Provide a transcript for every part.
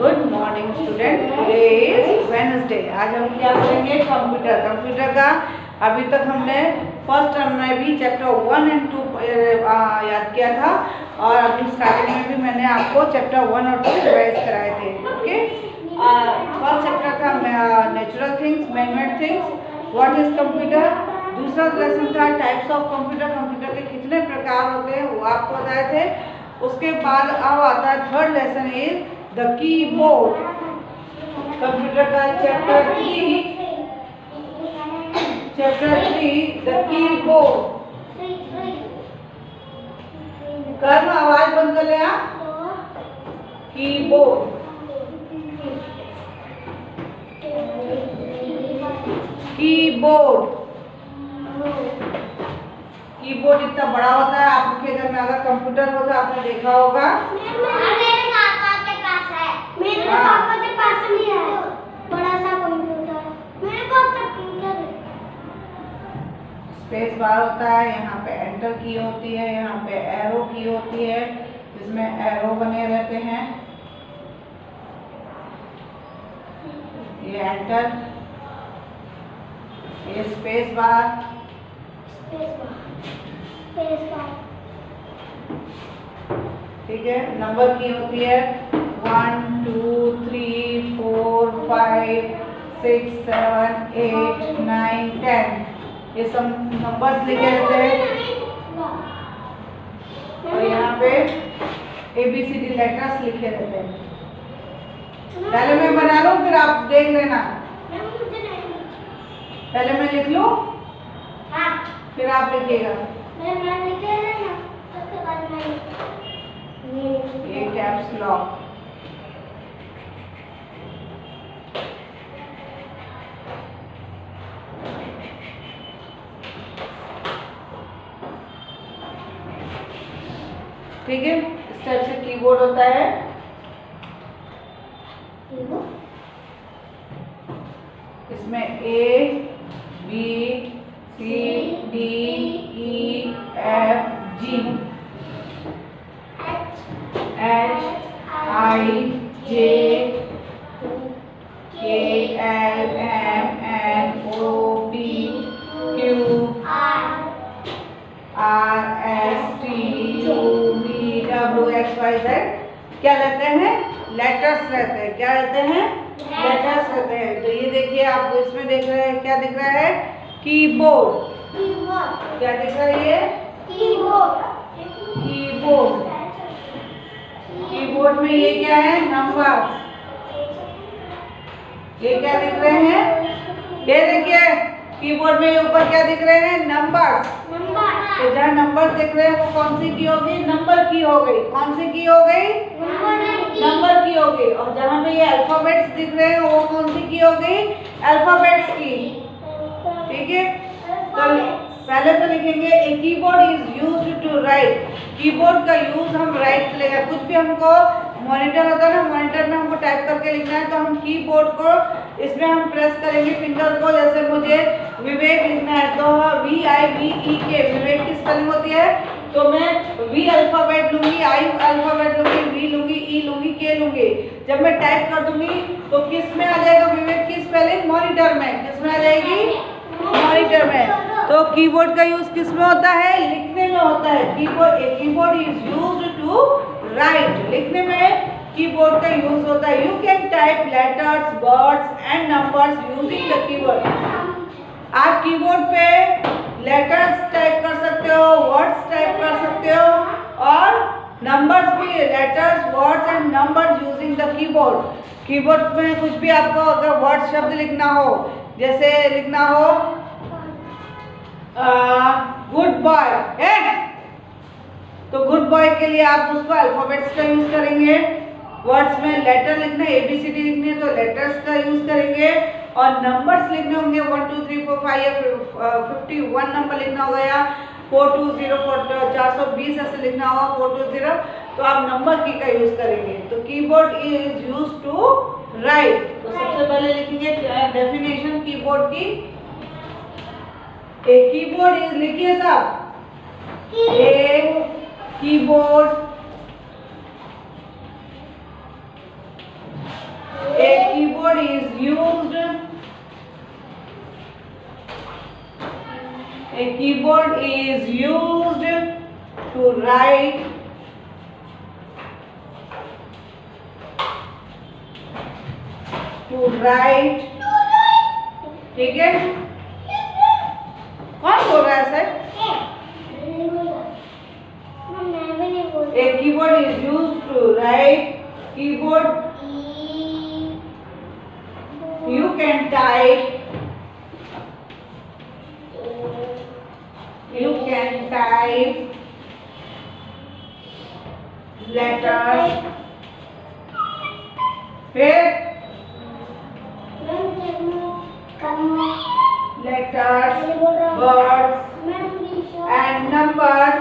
Good morning student. Today is Wednesday. आज हम क्या करेंगे? कंप्यूटर का अभी तक हमने फर्स्ट टर्म में भी चैप्टर 1 और 2 याद किया था और अभी स्टार्टिंग में भी मैंने आपको चैप्टर 1 और 2 रिवाइज कराए थे। ओके, फर्स्ट चैप्टर था natural things, man-made things, what is computer. दूसरा लेसन था टाइप्स ऑफ कंप्यूटर, कंप्यूटर के कितने प्रकार होते हैं वो आपको बताए थे। उसके बाद अब आता है third lesson is the keyboard. Computer का चैप्टर 3 द कीबोर्ड। कर लो, आवाज बंद कर ले आप। कीबोर्ड, कीबोर्ड कीबोर्ड इतना बड़ा होता है। आपके घर में अगर कंप्यूटर होगा आपने देखा होगा। मेरे पापा के पास है। मेरे पापा के पास नहीं है बड़ा सा कंप्यूटर। मेरे पास कंप्यूटर है। स्पेस बार होता है, यहाँ पे एंटर की होती है, यहाँ पे एरो की होती है जिसमें एरो बने रहते हैं। ये एंटर, ये स्पेस बार, ठीक है। नंबर की होती है 1 2 3 4 5 6 7 8 9 10। ये सब नंबर्स लिखे रहते हैं और यहाँ पे ABCD लेटर्स लिखे रहते हैं। पहले मैं बना लूँ फिर आप देख लेना। पहले मैं लिख लूँ फिर आप लिखिएगा। ये कैप्स लॉक, ठीक है। इस टाइप से कीबोर्ड होता है। इसमें A B C D E F G H I J K L M N O P Q R S T U V W X Y Z क्या रहते हैं? लेटर्स रहते हैं। क्या रहते हैं? लेटर्स रहते हैं। तो ये देखिए, आप इसमें देख रहे हैं, क्या दिख रहा है? कीबोर्ड। क्या दिख रहा है? ये कीबोर्ड। कीबोर्ड में ये क्या है? नंबर्स। ये क्या दिख रहे हैं? ये देखिए, कीबोर्ड में ऊपर क्या दिख रहे हैं? नंबर्स। तो जहाँ नंबर्स दिख रहे हैं वो कौन सी की होगी? नंबर की हो गई। कौन सी की हो गई? नंबर की हो गई। और जहाँ पे ये अल्फाबेट्स दिख रहे हैं वो कौन सी की हो गई? अल्फाबेट्स की। ठीक है, तो पहले तो लिखेंगे a keyboard is used to write. Keyboard का यूज हम राइट लेगा। कुछ भी हमको मॉनिटर होता है ना, मॉनिटर में हमको टाइप करके लिखना है तो हम कीबोर्ड को इसमें हम प्रेस करेंगे फिंगर को। जैसे मुझे विवेक लिखना है तो VIVEK, विवेक की स्पेलिंग होती है तो मैं V अल्फाबेट लूंगी, I अल्फाबेट लूंगी, V लूंगी, E लूंगी, K लूंगी। जब मैं टाइप कर दूंगी तो किस में आ जाएगा विवेक की स्पेलिंग? मॉनिटर में। किस में आ जाएगी? मॉनिटर में। तो कीबोर्ड का यूज किस में होता है? लिखने में होता है। Keyboard is used to write. लिखने में कीबोर्ड का यूज होता है। You can type letters, words and numbers using the keyboard. आप कीबोर्ड पे लेटर्स टाइप कर सकते हो, वर्ड्स टाइप कर सकते हो और नंबर्स भी। Letters, words and numbers using the keyboard. Keyboard में कुछ भी आपको अगर वर्ड शब्द लिखना हो, जैसे लिखना हो गुड बॉय है तो गुड बॉय के लिए आप उसको अल्फाबेट्स का यूज करेंगे। वर्ड्स में लेटर लिखना है, ABCD लिखनी है तो लेटर्स का यूज करेंगे। और नंबर्स लिखने होंगे 1 2 3 4 5 या 51 नंबर लिखना होगा या 420 420 ऐसे लिखना होगा 420, तो आप नंबर की का यूज करेंगे। तो keyboard is use to write. तो सबसे पहले लिखेंगे डेफिनेशन कीबोर्ड की। ए कीबोर्ड इज, लिखिए साहब, a keyboard keyboard is used to write ठीक है। कौन बोल रहा है sir? A keyboard is used to write. Keyboard you can type letters, फिर letters, words and numbers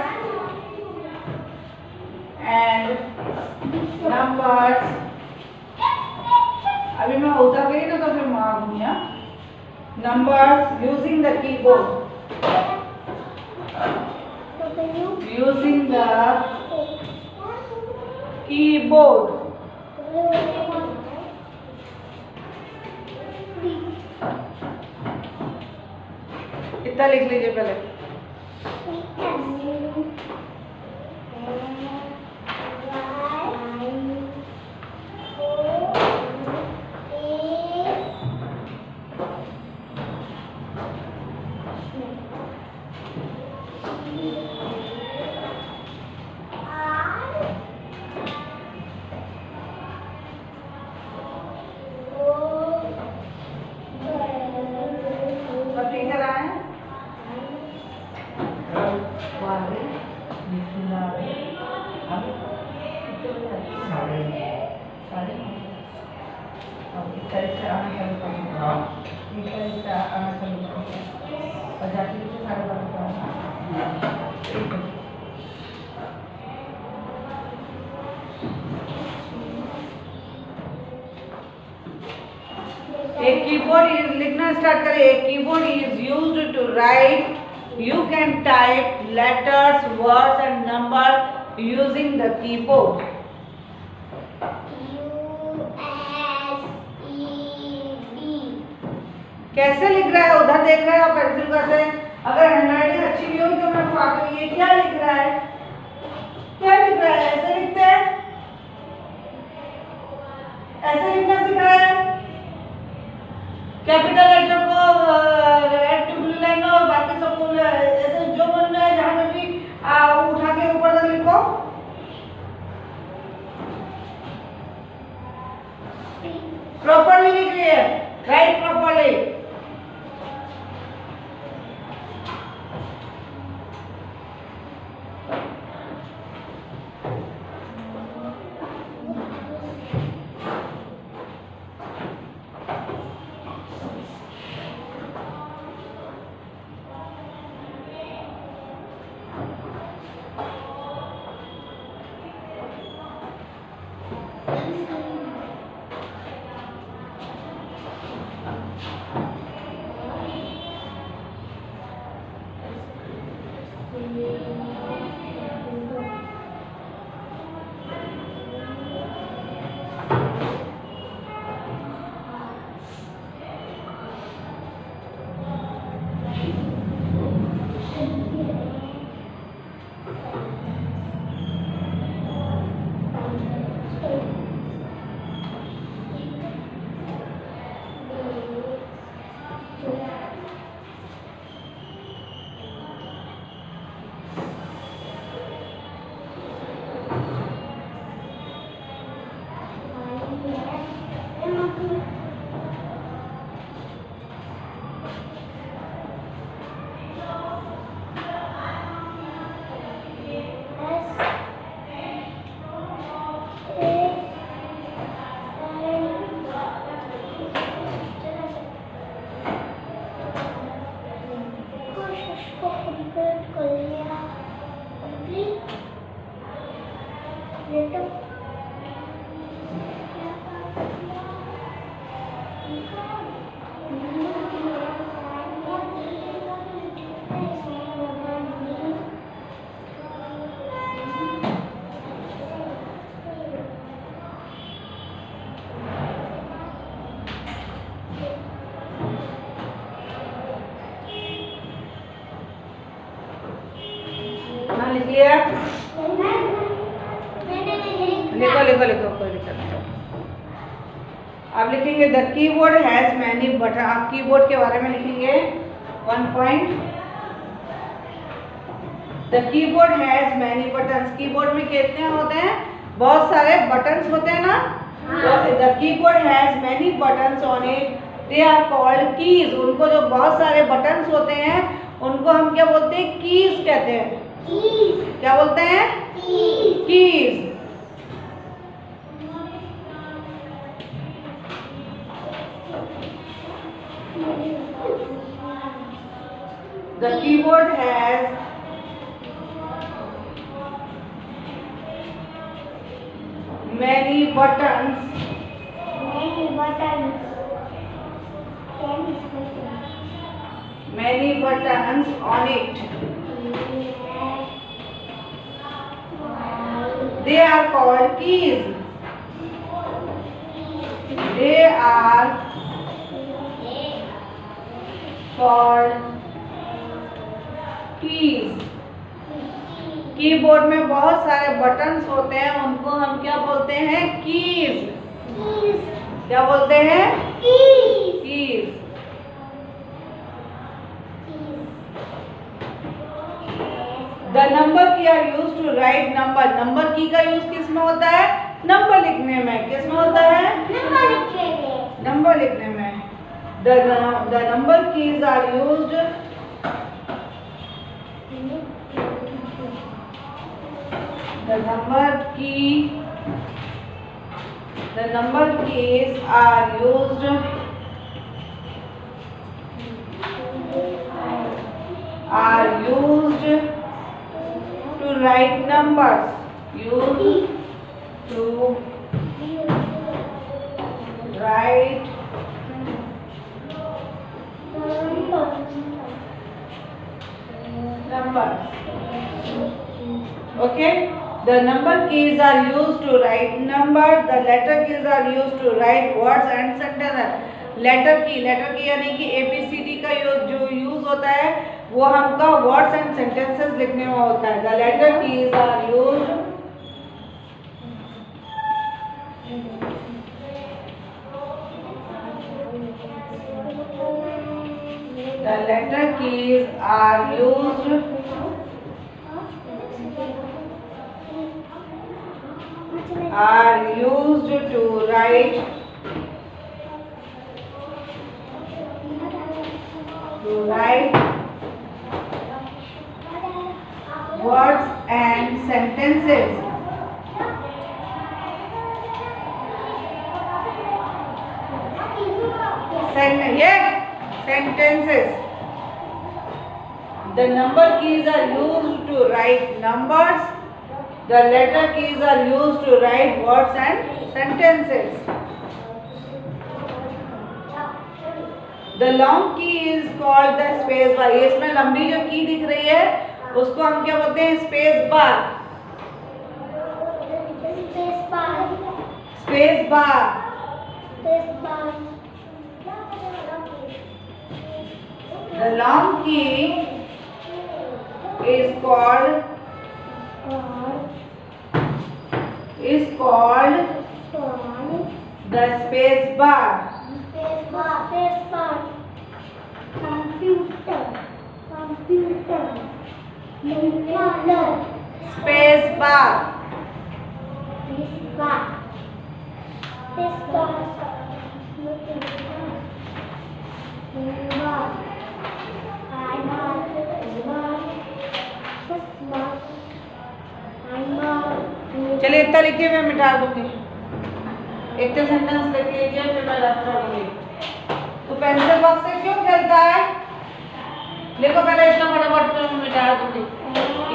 अभी मैं उतर गई ना तो फिर मारूंगा। Numbers using the keyboard, इतना लिख लीजिए पहले। एक कीबोर्ड इज लिखना स्टार्ट करें। एक keyboard is used to write, you can type letters, words and number using the keyboard. कैसे लिख रहा है उधर देख रहे हैं आप पेंसिल का से। अगर हैंडराइटिंग अच्छी नहीं होगी तो मैं फाड़ ये क्या लिख रहा है, क्या लिख रहा है? ऐसे लिखते हैं, ऐसे लिखना सिखाया है। कैपिटल लेटर को रेड टू ब्लू लाइन और बाकी सबको ऐसे जो बन रहा है जहां पे भी उठा के ऊपर तक लिखो। प्रॉपर्ली लिख रही है, राइट प्रॉपर्ली। लिया? मैंने लिखो लिखो लिखो, कोई दिक्कत नहीं। अब लिखेंगे the keyboard has many button. आप कीबोर्ड के बारे में लिखेंगे 1 point. The keyboard has many buttons. Keyboard में कितने होते हैं? बहुत सारे बटन्स होते हैं ना। The keyboard has many buttons on it, they are called keys. उनको जो बहुत सारे बटन्स होते हैं उनको हम क्या बोलते हैं? कीज कहते हैं। क्या बोलते हैं? Keys. The keyboard has many buttons. Many buttons on it. They are called keys. They are called keys. Keyboard में बहुत सारे बटन्स होते हैं, उनको हम क्या बोलते हैं? कीज। क्या बोलते हैं? Keys. The number key are use to write number. Number key का यूज किस में होता है? नंबर लिखने में। किस में होता है? नंबर लिखने में। The number keys are used The number keys are used to write numbers. Used to write numbers. Okay. The number keys are used to write numbers. The letter keys are used to write words and sentences. Letter key यानी कि ABCD का जो use होता है वो हमका words and sentences लिखने में होता है। The letter keys are used to write words and sentences. Sentences. The number keys are used to write numbers. The letter keys are used to write words and sentences. The long key is called the space bar. ये इसमें लंबी जो की दिख रही है उसको हम क्या बोलते हैं? Space bar. Space bar. The long key is called the space bar. Space bar. चलिए इतना लिखिए, मैं मिटा दूंगी। एक तो सेंटेंस लिख लीजिए फिर मैं रख दूंगी। तो पेंसिल बॉक्स से क्यों खेलता है? लिखो पहले इतना फटाफट, फिर मैं मिटा दूंगी।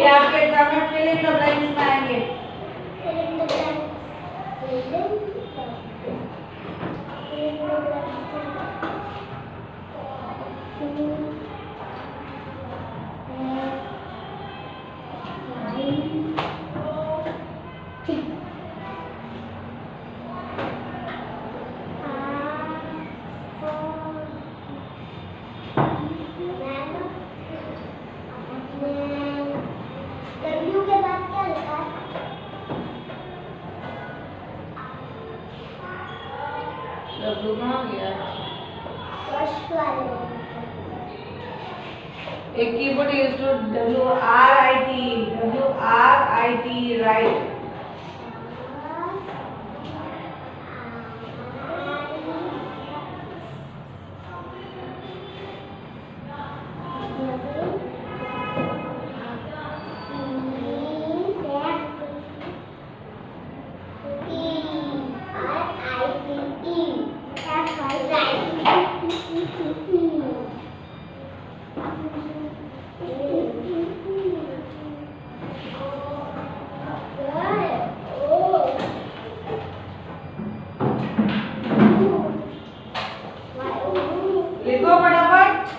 ये आपके एग्जाम में फिल इन द ब्लैंक्स में आएंगे। W W कहाँ गया? फर्स्ट वाले A keyboard is to W-R-I-T, right. लिखो फटाफट।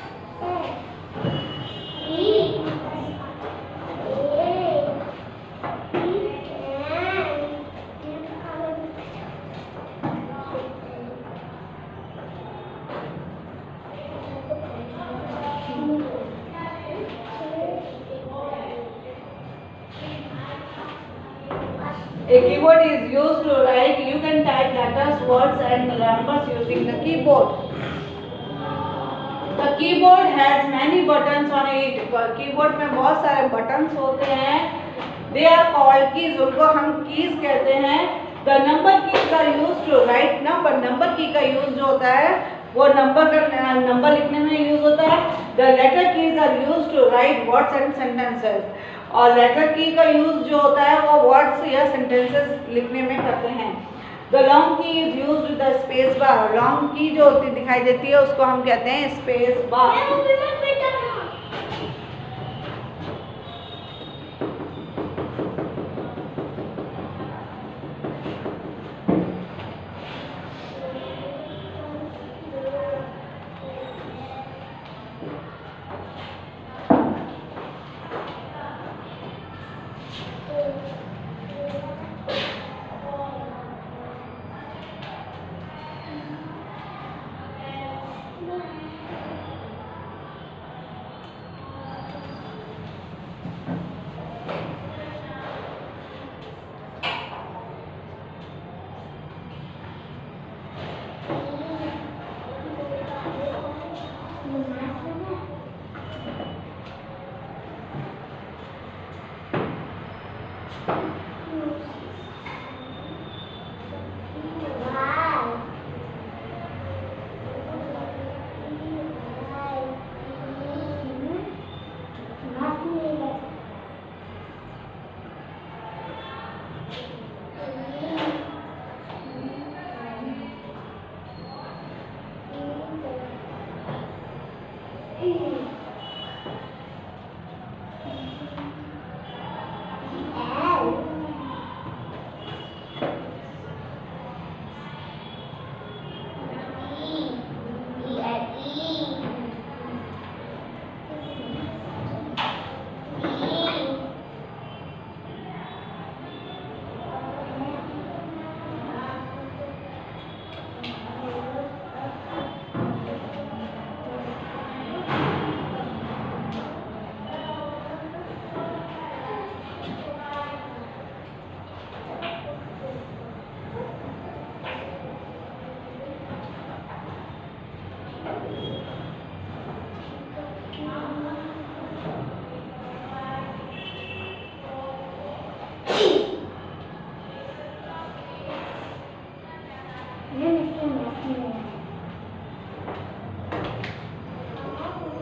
A keyboard is used to write. You can type letters, words and numbers using the keyboard. The keyboard has many buttons on it. Keyboard में बहुत सारे buttons होते हैं. They are called keys. उनको हम keys कहते हैं. The number keys are used to write number. Number key का use जो होता है वो नंबर लिखने में यूज होता है. The letter keys are used to write words and sentences. और लेटर की का यूज जो होता है वो वर्ड्स या सेंटेंसेस लिखने में करते हैं. द लॉन्ग की is used with the space bar. Long की जो होती दिखाई देती है उसको हम कहते हैं स्पेस बार.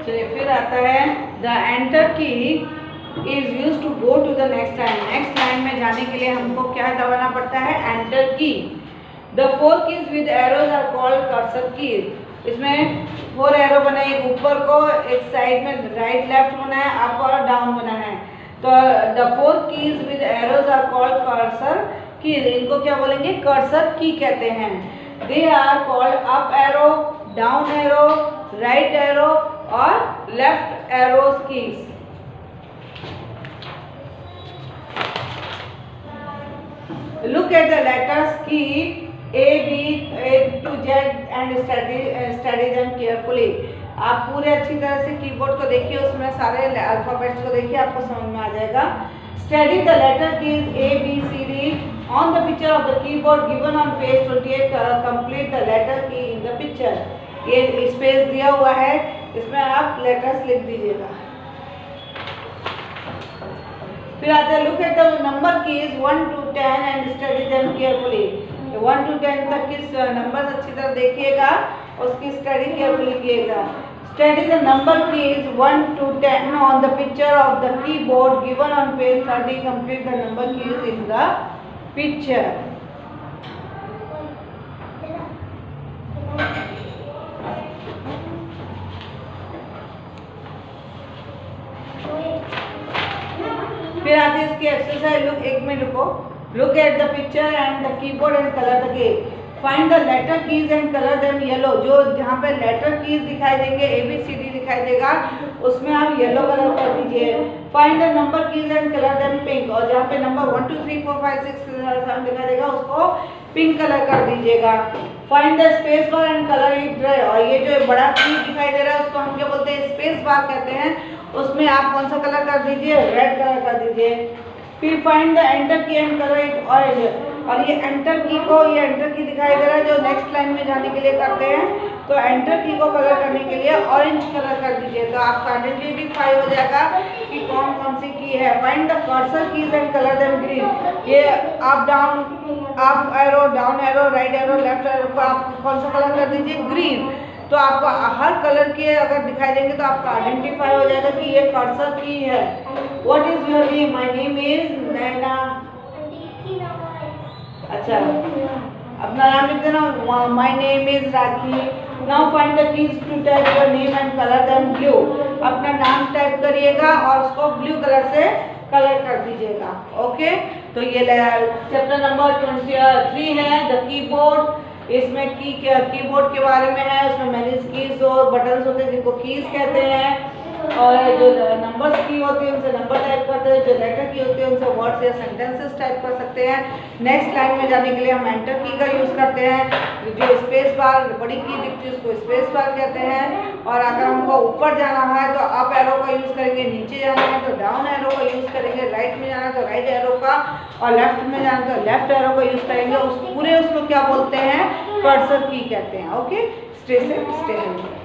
चलिए फिर आता है the enter key is use to go to the next line. Next line में जाने के लिए हमको क्या दबाना पड़ता है? Enter key. The 4 keys with arrows are called cursor keys. इसमें 4 एरो बना है, एक ऊपर को, एक साइड में राइट लेफ्ट बना है, अप और डाउन बना है. तो the 4 keys with arrows are called cursor keys. इनको क्या बोलेंगे? कर्सर की कहते हैं. They are called up arrow, down arrow, right arrow और left arrows keys. Look at the letters key A, B, A to Z and study them carefully. आप पूरे अच्छी तरह से कीबोर्ड को देखिए, उसमें सारे अल्फाबेट्स को देखिए, आपको समझ में आ जाएगा. Study the letter keys A, B, C, D On the picture of the keyboard given on page 28, complete the letter key in the picture. ये स्पेस दिया हुआ है, इसमें आप लेटर्स लिख दीजिएगा। फिर आते हैं look at the number keys 1 to 10 and study them carefully. 1 to 10 तक किस नंबर अच्छी तरह देखिएगा, उसकी स्टडी केयरफुली कीजिएगा। Study the number keys 1 to 10 on the picture of the keyboard given on page 30. Complete the number keys in the picture. फिर आती है इसकी एक्सरसाइज। लुक, एक मिनट रुको। Look at the picture and the keyboard and colour the key. Find the letter keys and colour them yellow. जो जहाँ पे letter keys दिखाई देंगे, ABCD दिखाई देगा, उसमें आप येलो कलर कर दीजिए। Find the number keys and colour them pink. और जहाँ पे नंबर 1 2 3 4 5 6 7 दिखाई देगा, उसको पिंक कलर कर दीजिएगा। Find the space bar and colour it red. और ये जो बड़ा की दिखाई दे रहा है, उसको हम क्या बोलते हैं? स्पेस बार कहते हैं। उसमें आप कौन सा कलर कर दीजिए? रेड कलर कर दीजिए। फिर फाइंड द एंटर की एंड कलर इट ऑरेंज। और ये एंटर की को, ये एंटर की दिखाई दे रहा है जो नेक्स्ट लाइन में जाने के लिए करते हैं, तो एंटर की को कलर करने के लिए ऑरेंज कलर कर दीजिए। तो आपका आइडेंटिफाई हो जाएगा कि कौन कौन सी की है। Find the cursor keys and colour them green. ये up down, up arrow, down arrow, right arrow, left arrow को आप कौन सा कलर कर दीजिए? ग्रीन। तो आपको हर कलर के अगर दिखाई देंगे तो आपका आइडेंटिफाई हो जाएगा कि ये कर्सर की है। What is your name? My name is Naina. अच्छा, अपना नाम लिख देना। My name is Rakhi. Now find the keys to type your name and colour them blue. अपना नाम टाइप करिएगा और उसको ब्लू कलर से कलर कर दीजिएगा। ओके, तो ये चैप्टर नंबर 23 है, द कीबोर्ड। इसमें कीबोर्ड के बारे में है। उसमें मैनेज कीज और बटन्स होते हैं जिनको कीज कहते हैं, और जो नंबर्स की होती है उनसे नंबर टाइप करते हैं, जो लेटर की होती है उनसे वर्ड्स या सेंटेंसेस टाइप कर सकते हैं। नेक्स्ट लाइन में जाने के लिए हम एंटर की का यूज़ करते हैं। जो स्पेस बार, बड़ी की दिखती है उसको स्पेस बार कहते हैं। और अगर हमको ऊपर जाना है तो अप एरो का यूज़ करेंगे, नीचे जाना है तो डाउन एरो का यूज़ करेंगे, राइट में जाना है तो राइट एरो का, और लेफ्ट में जाना है तो लेफ्ट एरो का यूज़ करेंगे। उस पूरे उसको क्या बोलते हैं? कर्सर की कहते हैं। Okay, stay safe, stay healthy.